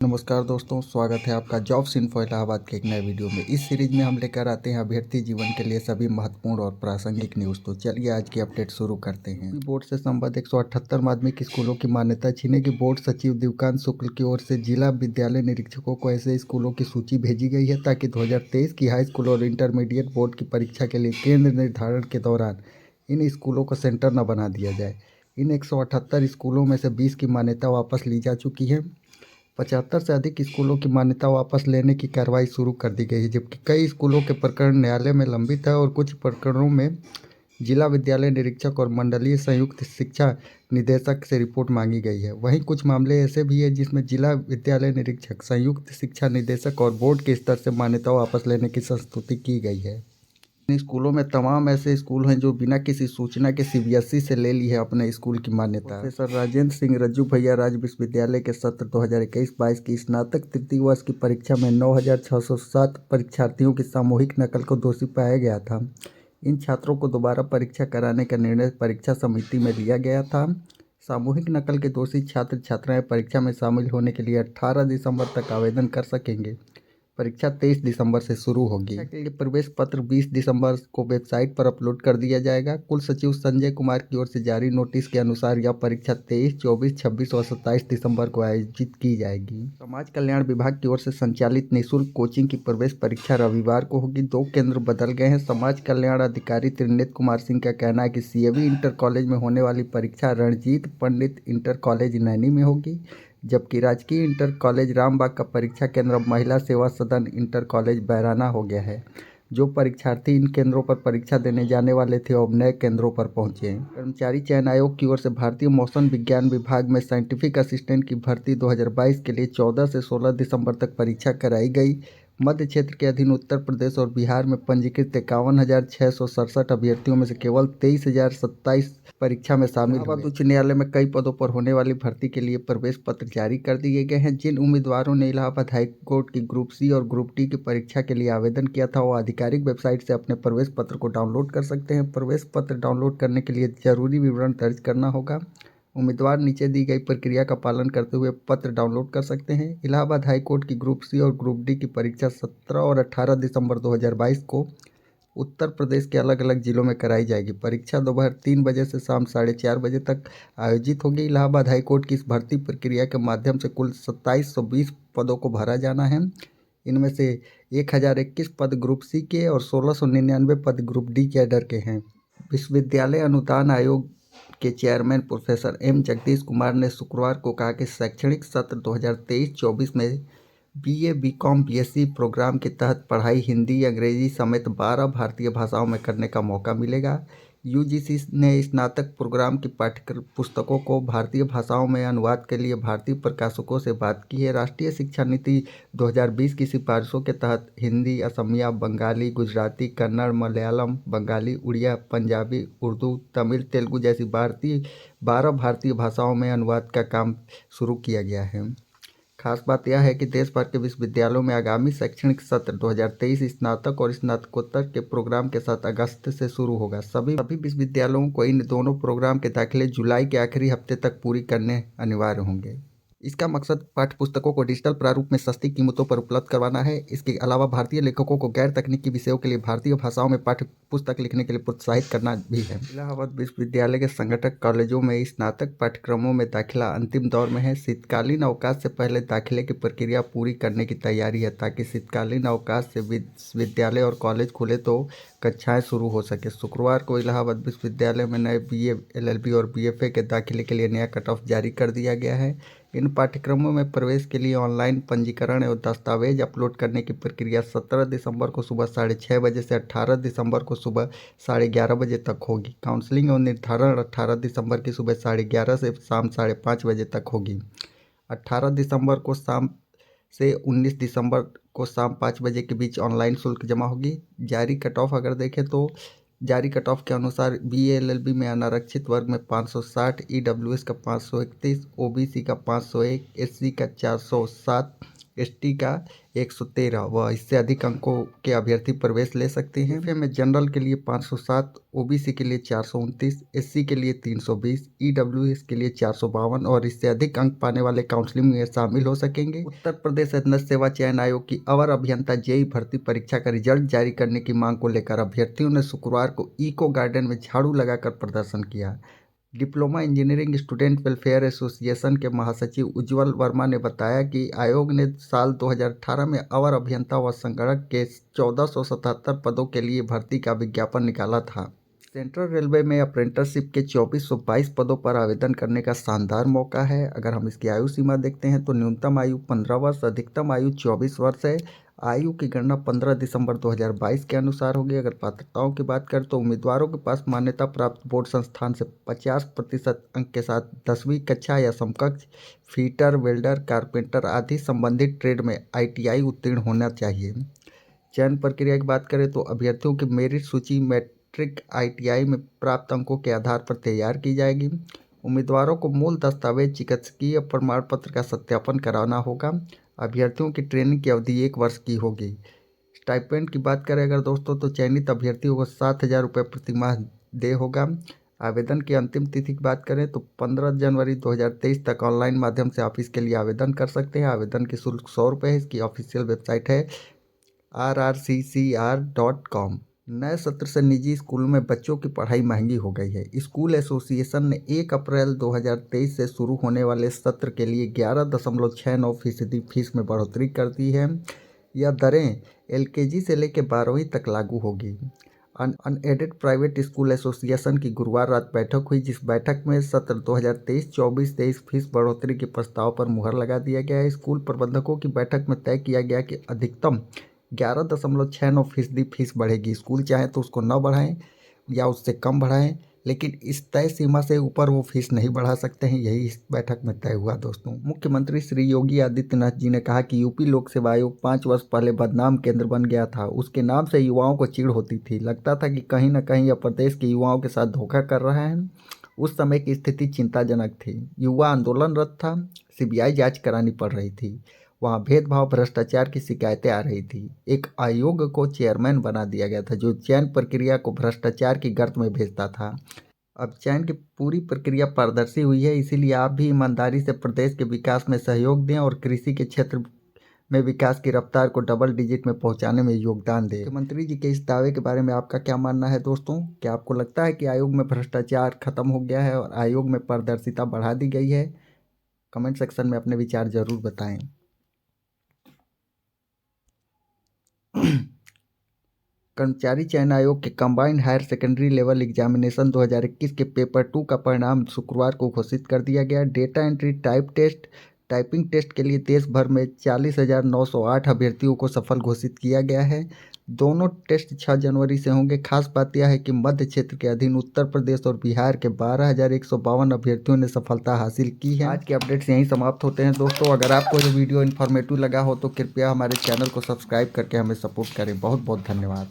नमस्कार दोस्तों, स्वागत है आपका जॉब्स इन्फो इलाहाबाद के एक नए वीडियो में। इस सीरीज में हम लेकर आते हैं अभ्यर्थी जीवन के लिए सभी महत्वपूर्ण और प्रासंगिक न्यूज़। तो चलिए आज की अपडेट शुरू करते हैं। बोर्ड से संबद्ध 178 माध्यमिक स्कूलों की मान्यता छीने की बोर्ड सचिव दिवकांत शुक्ल की ओर से जिला विद्यालय निरीक्षकों को ऐसे स्कूलों की सूची भेजी गई है ताकि 2023 की हाई स्कूल और इंटरमीडिएट बोर्ड की परीक्षा के लिए केंद्र निर्धारण के दौरान इन स्कूलों को सेंटर न बना दिया जाए। इन 178 स्कूलों में से 20 की मान्यता वापस ली जा चुकी है। 75 से अधिक स्कूलों की मान्यता वापस लेने की कार्रवाई शुरू कर दी गई है, जबकि कई स्कूलों के प्रकरण न्यायालय में लंबित है और कुछ प्रकरणों में जिला विद्यालय निरीक्षक और मंडलीय संयुक्त शिक्षा निदेशक से रिपोर्ट मांगी गई है। वहीं कुछ मामले ऐसे भी हैं जिसमें जिला विद्यालय निरीक्षक, संयुक्त शिक्षा निदेशक और बोर्ड के स्तर से मान्यता वापस लेने की संस्तुति की गई है। इन स्कूलों में तमाम ऐसे स्कूल हैं जो बिना किसी सूचना के सीबीएसई से ले ली है अपने स्कूल की मान्यता। प्रोफेसर राजेंद्र सिंह रज्जू भैया राज्य विश्वविद्यालय के सत्र 2021-22 की स्नातक तृतीय वर्ष की परीक्षा में 9,607 परीक्षार्थियों की सामूहिक नकल को दोषी पाया गया था। इन छात्रों को दोबारा परीक्षा कराने का निर्णय परीक्षा समिति में लिया गया था। सामूहिक नकल के दोषी छात्र छात्राएं परीक्षा में शामिल होने के लिए 18 दिसंबर तक आवेदन कर सकेंगे। परीक्षा 23 दिसंबर से शुरू होगी। के लिए प्रवेश पत्र 20 दिसंबर को वेबसाइट पर अपलोड कर दिया जाएगा। कुल सचिव संजय कुमार की ओर से जारी नोटिस के अनुसार यह परीक्षा 23, 24, 26 और 27 दिसंबर को आयोजित की जाएगी। समाज कल्याण विभाग की ओर से संचालित निःशुल्क कोचिंग की प्रवेश परीक्षा रविवार को होगी। 2 केंद्र बदल गए हैं। समाज कल्याण अधिकारी त्रिनेत्र कुमार सिंह का कहना है कि सीएवी इंटर कॉलेज में होने वाली परीक्षा रणजीत पंडित इंटर कॉलेज नैनी में होगी, जबकि राजकीय इंटर कॉलेज रामबाग का परीक्षा केंद्र अब महिला सेवा सदन इंटर कॉलेज बैराना हो गया है। जो परीक्षार्थी इन केंद्रों पर परीक्षा देने जाने वाले थे अब नए केंद्रों पर पहुंचे हैं। कर्मचारी चयन आयोग की ओर से भारतीय मौसम विज्ञान विभाग में साइंटिफिक असिस्टेंट की भर्ती 2022 के लिए 14 से 16 दिसंबर तक परीक्षा कराई गई। मध्य क्षेत्र के अधीन उत्तर प्रदेश और बिहार में पंजीकृत 51,667 अभ्यर्थियों में से केवल 23,027 परीक्षा में शामिल हुए। इलाहाबाद उच्च न्यायालय में कई पदों पर होने वाली भर्ती के लिए प्रवेश पत्र जारी कर दिए गए हैं। जिन उम्मीदवारों ने इलाहाबाद हाईकोर्ट की ग्रुप सी और ग्रुप डी की परीक्षा के लिए आवेदन किया था वो आधिकारिक वेबसाइट से अपने प्रवेश पत्र को डाउनलोड कर सकते हैं। प्रवेश पत्र डाउनलोड करने के लिए जरूरी विवरण दर्ज करना होगा। उम्मीदवार नीचे दी गई प्रक्रिया का पालन करते हुए पत्र डाउनलोड कर सकते हैं। इलाहाबाद हाईकोर्ट की ग्रुप सी और ग्रुप डी की परीक्षा 17 और 18 दिसंबर 2022 को उत्तर प्रदेश के अलग अलग जिलों में कराई जाएगी। परीक्षा दोपहर 3 बजे से शाम 4:30 बजे तक आयोजित होगी। इलाहाबाद हाईकोर्ट की इस भर्ती प्रक्रिया के माध्यम से कुल 2720 पदों को भरा जाना है। इनमें से 1021 पद ग्रुप सी के और 1699 पद ग्रुप डी कैडर के हैं। विश्वविद्यालय अनुदान आयोग के chairman professor M Jagdish Kumar ने शुक्रवार को कहा कि शैक्षणिक सत्र 2023-24 में बीए, बीकॉम, बीएससी प्रोग्राम के तहत पढ़ाई हिंदी, अंग्रेजी समेत 12 भारतीय भाषाओं में करने का मौका मिलेगा। यूजीसी ने स्नातक प्रोग्राम की पाठ्य पुस्तकों को भारतीय भाषाओं में अनुवाद के लिए भारतीय प्रकाशकों से बात की है। राष्ट्रीय शिक्षा नीति 2020 की सिफारिशों के तहत हिंदी, असमिया, बंगाली, गुजराती, कन्नड़, मलयालम, बंगाली, उड़िया, पंजाबी, उर्दू, तमिल, तेलुगु जैसी 12 भारतीय भाषाओं में अनुवाद का काम शुरू किया गया है। खास बात यह है कि देश भर के विश्वविद्यालयों में आगामी शैक्षणिक सत्र 2023 स्नातक और स्नातकोत्तर के प्रोग्राम के साथ अगस्त से शुरू होगा। सभी विश्वविद्यालयों को इन दोनों प्रोग्राम के दाखिले जुलाई के आखिरी हफ्ते तक पूरी करने अनिवार्य होंगे। इसका मकसद पाठ्य पुस्तकों को डिजिटल प्रारूप में सस्ती कीमतों पर उपलब्ध करवाना है। इसके अलावा भारतीय लेखकों को गैर तकनीकी विषयों के लिए भारतीय भाषाओं में पाठ्य पुस्तक लिखने के लिए प्रोत्साहित करना भी है। इलाहाबाद विश्वविद्यालय के संगठक कॉलेजों में स्नातक पाठ्यक्रमों में दाखिला अंतिम दौर में है। शीतकालीन अवकाश से पहले दाखिले की प्रक्रिया पूरी करने की तैयारी है ताकि शीतकालीन अवकाश से विश्वविद्यालय और कॉलेज खुले तो कक्षाएं शुरू हो सके। शुक्रवार को इलाहाबाद विश्वविद्यालय में नए बीए, एलएलबी और बीएफए के दाखिले के लिए नया कट ऑफ जारी कर दिया गया है। इन पाठ्यक्रमों में प्रवेश के लिए ऑनलाइन पंजीकरण एवं दस्तावेज अपलोड करने की प्रक्रिया 17 दिसंबर को सुबह 6:30 बजे से 18 दिसंबर को सुबह 11:30 बजे तक होगी। काउंसलिंग एवं निर्धारण 18 दिसंबर की सुबह 11:30 से शाम 5:30 बजे तक होगी। 18 दिसंबर को शाम से 19 दिसंबर को शाम 5 बजे के बीच ऑनलाइन शुल्क जमा होगी। जारी कट ऑफ अगर देखें तो जारी कट ऑफ के अनुसार बीए एलएलबी में अनारक्षित वर्ग में 560, ईडब्ल्यूएस का 531, ओबीसी का 501, एससी का 407, एसटी का 113 व इससे अधिक अंकों के अभ्यर्थी प्रवेश ले सकते हैं। एफए में जनरल के लिए 507, ओबीसी के लिए 429, एससी के लिए 320, ईडब्ल्यूएस के लिए 452 और इससे अधिक अंक पाने वाले काउंसलिंग में शामिल हो सकेंगे। उत्तर प्रदेश अधीनस्थ सेवा चयन आयोग की अवर अभियंता जेई भर्ती परीक्षा का रिजल्ट जारी करने की मांग को लेकर अभ्यर्थियों ने शुक्रवार को इको गार्डन में झाड़ू लगाकर प्रदर्शन किया। Diploma engineering student welfare association के महासचिव उज्ज्वल वर्मा ने बताया कि आयोग ने साल 2018 में अवर अभियंता व संगणक के 1477 पदों के लिए भर्ती का विज्ञापन निकाला था। सेंट्रल रेलवे में अप्रेंटिसशिप के 2422 पदों पर आवेदन करने का शानदार मौका है। अगर हम इसकी आयु सीमा देखते हैं तो न्यूनतम आयु 15 वर्ष, अधिकतम आयु 24 वर्ष है। आयु की गणना 15 दिसंबर 2022 के अनुसार होगी। अगर पात्रताओं की बात करें तो उम्मीदवारों के पास मान्यता प्राप्त बोर्ड संस्थान से 50% अंक के साथ 10वीं कक्षा या समकक्ष फिटर, वेल्डर, कारपेंटर आदि संबंधित ट्रेड में ITI उत्तीर्ण होना चाहिए। चयन प्रक्रिया की बात करें तो अभ्यर्थियों की मेरिट सूची मैट्रिक ITI में प्राप्त अंकों के आधार पर तैयार की जाएगी। उम्मीदवारों को मूल दस्तावेज, चिकित्सकीय प्रमाण पत्र का सत्यापन कराना होगा। अभ्यर्थियों की ट्रेनिंग की अवधि 1 वर्ष की होगी। स्टाइपेंड की बात करें अगर दोस्तों तो चयनित अभ्यर्थियों को 7,000 रुपये प्रति माह देय होगा। आवेदन की अंतिम तिथि की बात करें तो 15 जनवरी 2023 तक ऑनलाइन माध्यम से आप इसके लिए आवेदन कर सकते हैं। आवेदन की शुल्क 100 रुपये है। इसकी ऑफिशियल वेबसाइट है rrccr.com। नए सत्र से निजी स्कूलों में बच्चों की पढ़ाई महंगी हो गई है। स्कूल एसोसिएशन ने 1 अप्रैल 2023 से शुरू होने वाले सत्र के लिए 11.69% फीस में बढ़ोतरी कर दी है। यह दरें LKG से लेकर 12वीं तक लागू होगी। अनएडेड प्राइवेट स्कूल एसोसिएशन की गुरुवार रात बैठक हुई, जिस बैठक में सत्र 2023-24-23 फीस बढ़ोतरी के प्रस्ताव पर मुहर लगा दिया गया है। स्कूल प्रबंधकों की बैठक में तय किया गया कि अधिकतम 11.69% फीस बढ़ेगी। स्कूल चाहे तो उसको न बढ़ाएं या उससे कम बढ़ाएं, लेकिन इस तय सीमा से ऊपर वो फीस नहीं बढ़ा सकते हैं। यही इस बैठक में तय हुआ दोस्तों। मुख्यमंत्री श्री योगी आदित्यनाथ जी ने कहा कि यूपी लोक सेवा आयोग 5 वर्ष पहले बदनाम केंद्र बन गया था। उसके नाम से युवाओं को चिढ़ होती थी। लगता था कि कहीं न कहीं यह प्रदेश के युवाओं के साथ धोखा कर रहा है। उस समय की स्थिति चिंताजनक थी। युवा आंदोलनरत था, CBI जांच करानी पड़ रही थी। वहाँ भेदभाव, भ्रष्टाचार की शिकायतें आ रही थी। एक आयोग को चेयरमैन बना दिया गया था जो चयन प्रक्रिया को भ्रष्टाचार की गर्त में भेजता था। अब चयन की पूरी प्रक्रिया पारदर्शी हुई है, इसीलिए आप भी ईमानदारी से प्रदेश के विकास में सहयोग दें और कृषि के क्षेत्र में विकास की रफ्तार को डबल डिजिट में पहुंचाने में योगदान दें। मुख्यमंत्री जी के इस दावे के बारे में आपका क्या मानना है दोस्तों? क्या आपको लगता है कि आयोग में भ्रष्टाचार खत्म हो गया है और आयोग में पारदर्शिता बढ़ा दी गई है? कमेंट सेक्शन में अपने विचार जरूर बताएं। कर्मचारी चयन आयोग के combined higher secondary level examination 2021 के पेपर 2 का परिणाम शुक्रवार को घोषित कर दिया गया। डेटा एंट्री, टाइपिंग टेस्ट के लिए देश भर में 40,908 अभ्यर्थियों को सफल घोषित किया गया है। दोनों टेस्ट 6 जनवरी से होंगे। खास बात यह है कि मध्य क्षेत्र के अधीन उत्तर प्रदेश और बिहार के 12,152 अभ्यर्थियों ने सफलता हासिल की है। आज के अपडेट्स यहीं समाप्त होते हैं दोस्तों। अगर आपको ये वीडियो इन्फॉर्मेटिव लगा हो तो कृपया हमारे चैनल को सब्सक्राइब करके हमें सपोर्ट करें। बहुत बहुत धन्यवाद।